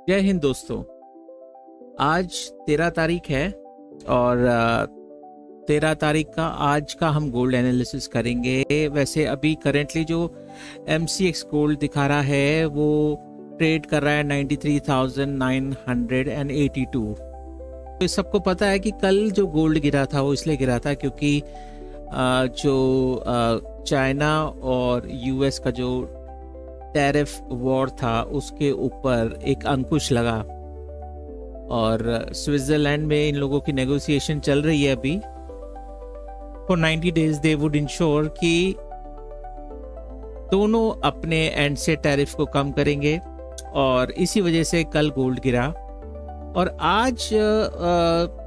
जय हिंद दोस्तों। आज 13 तारीख है और 13 तारीख का आज का हम गोल्ड एनालिसिस करेंगे। वैसे अभी करेंटली जो MCX गोल्ड दिखा रहा है वो ट्रेड कर रहा है 93,982। तो सबको पता है कि कल जो गोल्ड गिरा था वो इसलिए गिरा था क्योंकि जो चाइना और US का जो टैरिफ वॉर था उसके ऊपर एक अंकुश लगा और स्विट्जरलैंड में इन लोगों की नेगोशिएशन चल रही है अभी। For 90 days they would ensure कि दोनों अपने एंड से टैरिफ को कम करेंगे और इसी वजह से कल गोल्ड गिरा। और आज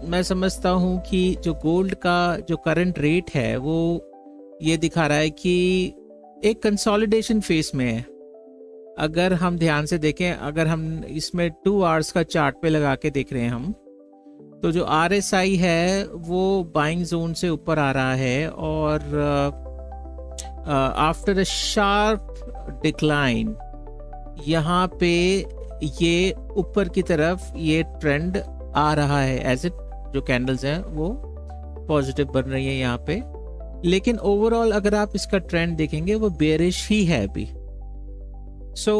मैं समझता हूँ कि जो गोल्ड का जो करंट रेट है वो ये दिखा रहा है कि एक कंसोलिडेशन फेज में है। अगर हम ध्यान से देखें, अगर हम इसमें 2 आवर्स का चार्ट पे लगा के देख रहे हैं हम, तो जो RSI है वो बाइंग जोन से ऊपर आ रहा है और आफ्टर अ शार्प डिक्लाइन यहाँ पे ये ऊपर की तरफ ये ट्रेंड आ रहा है। एज इट जो कैंडल्स हैं वो पॉजिटिव बन रही है यहाँ पे, लेकिन ओवरऑल अगर आप इसका ट्रेंड देखेंगे वो बेरिश ही है अभी। सो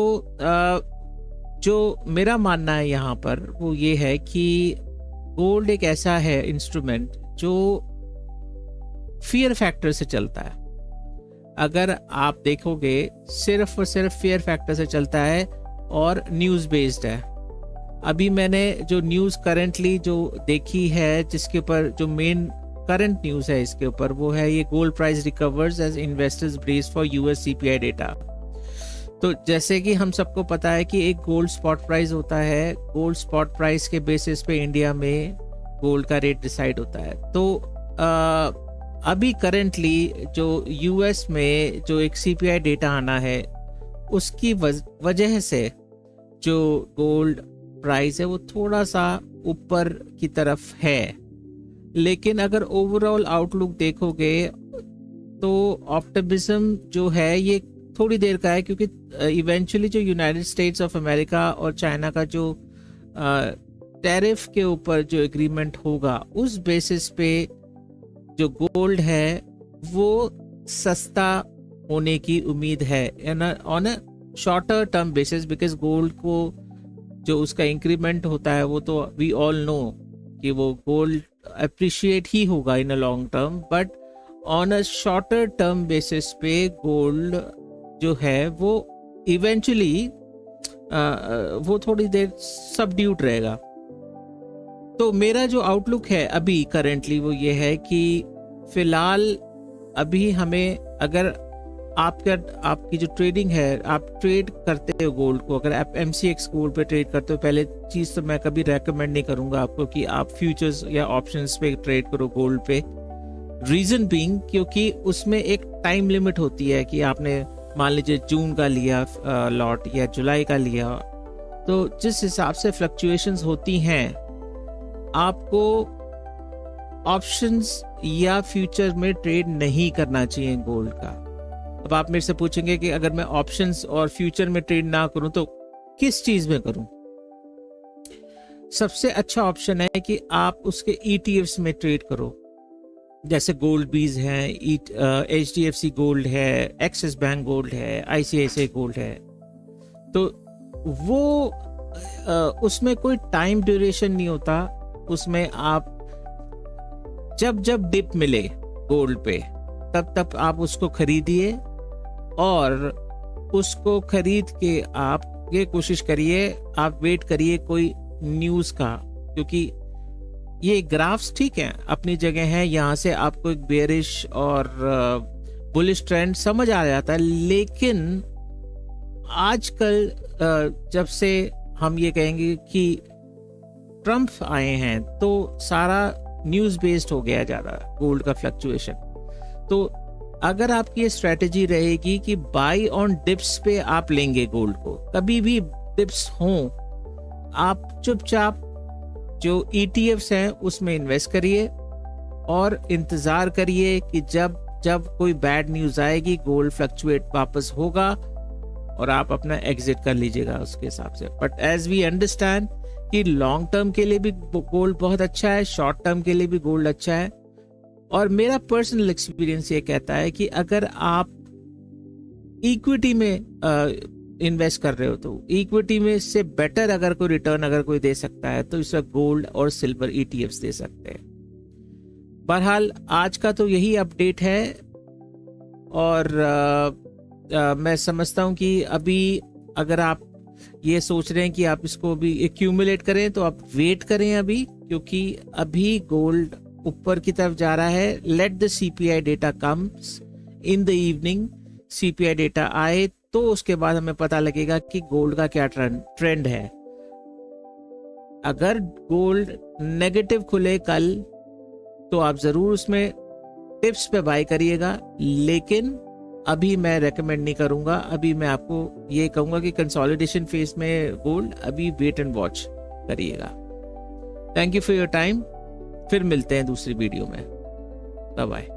जो मेरा मानना है यहाँ पर वो ये है कि गोल्ड एक ऐसा है इंस्ट्रूमेंट जो फियर फैक्टर से चलता है। अगर आप देखोगे सिर्फ और सिर्फ फियर फैक्टर से चलता है और न्यूज़ बेस्ड है। अभी मैंने जो न्यूज़ करेंटली जो देखी है जिसके ऊपर जो मेन करंट न्यूज़ है इसके ऊपर वो है ये gold price recovers as investors brace for US CPI data. तो जैसे कि हम सबको पता है कि एक गोल्ड स्पॉट प्राइस होता है, गोल्ड स्पॉट प्राइस के बेसिस पे इंडिया में गोल्ड का रेट डिसाइड होता है। तो अभी करेंटली जो US में जो एक CPI डेटा आना है उसकी वजह से जो गोल्ड प्राइस है वो थोड़ा सा ऊपर की तरफ है। लेकिन अगर ओवरऑल आउटलुक देखोगे तो ऑप्टिमिज्म जो है ये थोड़ी देर का है, क्योंकि इवेंचुअली जो यूनाइटेड स्टेट्स ऑफ अमेरिका और चाइना का जो टैरिफ के ऊपर जो एग्रीमेंट होगा उस बेसिस पे जो गोल्ड है वो सस्ता होने की उम्मीद है on a shorter term basis, because gold को जो उसका इंक्रीमेंट होता है वो तो वी ऑल नो कि वो गोल्ड अप्रिशिएट ही होगा in a long term, but on a shorter term basis पे गोल्ड जो है वो इवेंचुअली वो थोड़ी देर सबड्यूट रहेगा। तो मेरा जो आउटलुक है अभी करेंटली वो ये है कि फिलहाल अभी हमें, अगर आपकी जो ट्रेडिंग है, आप ट्रेड करते हो गोल्ड को, अगर आप MCX गोल्ड पे ट्रेड करते हो, पहले चीज़ तो मैं कभी रेकमेंड नहीं करूंगा आपको कि आप फ्यूचर्स या ऑप्शंस पे ट्रेड करो गोल्ड पे। रीजन बीइंग क्योंकि उसमें एक टाइम लिमिट होती है कि आपने मान लीजिए जून का लिया लॉट या जुलाई का लिया, तो जिस हिसाब से फ्लक्चुएशंस होती हैं आपको ऑप्शंस या फ्यूचर में ट्रेड नहीं करना चाहिए गोल्ड का। अब आप मेरे से पूछेंगे कि अगर मैं ऑप्शंस और फ्यूचर में ट्रेड ना करूं तो किस चीज में करूं? सबसे अच्छा ऑप्शन है कि आप उसके ETFs में ट्रेड करो, जैसे गोल्ड बीज है, HDFC गोल्ड है, एक्सिस बैंक गोल्ड है, ICICI गोल्ड है। तो वो उसमें कोई टाइम ड्यूरेशन नहीं होता, उसमें आप जब जब डिप मिले गोल्ड पे तब तब आप उसको खरीदिए और उसको खरीद के आप ये कोशिश करिए, आप वेट करिए कोई न्यूज़ का, क्योंकि ये ग्राफ्स ठीक है अपनी जगह है, यहाँ से आपको एक बेरिश और बुलिश ट्रेंड समझ आ जाता है। लेकिन आजकल जब से हम ये कहेंगे कि ट्रम्प आए हैं तो सारा न्यूज़ बेस्ड हो गया ज़्यादा गोल्ड का फ्लक्चुएशन। तो अगर आपकी ये स्ट्रेटेजी रहेगी कि बाई ऑन डिप्स पे आप लेंगे गोल्ड को, कभी भी डिप्स हों आप चुपचाप जो ETFs हैं उसमें इन्वेस्ट करिए और इंतज़ार करिए कि जब जब कोई बैड न्यूज़ आएगी गोल्ड फ्लक्चुएट वापस होगा और आप अपना एग्जिट कर लीजिएगा उसके हिसाब से। बट एज वी अंडरस्टैंड कि लॉन्ग टर्म के लिए भी गोल्ड बहुत अच्छा है, शॉर्ट टर्म के लिए भी गोल्ड अच्छा है। और मेरा पर्सनल एक्सपीरियंस ये कहता है कि अगर आप इक्विटी में इन्वेस्ट कर रहे हो तो इक्विटी में से बेटर अगर कोई रिटर्न अगर कोई दे सकता है तो इसमें गोल्ड और सिल्वर ETFs दे सकते हैं। बहरहाल आज का तो यही अपडेट है। और मैं समझता हूँ कि अभी अगर आप ये सोच रहे हैं कि आप इसको भी एक्यूमुलेट करें तो आप वेट करें अभी, क्योंकि अभी गोल्ड ऊपर की तरफ जा रहा है। Let the CPI data comes in the evening, CPI data आए तो उसके बाद हमें पता लगेगा कि गोल्ड का क्या ट्रेंड है। अगर गोल्ड नेगेटिव खुले कल तो आप जरूर उसमें टिप्स पे बाय करिएगा, लेकिन अभी मैं रेकमेंड नहीं करूंगा। अभी मैं आपको ये कहूंगा कि कंसोलिडेशन फेज में गोल्ड अभी वेट एंड वॉच करिएगा। Thank you for your time. फिर मिलते हैं दूसरी वीडियो में। Bye bye.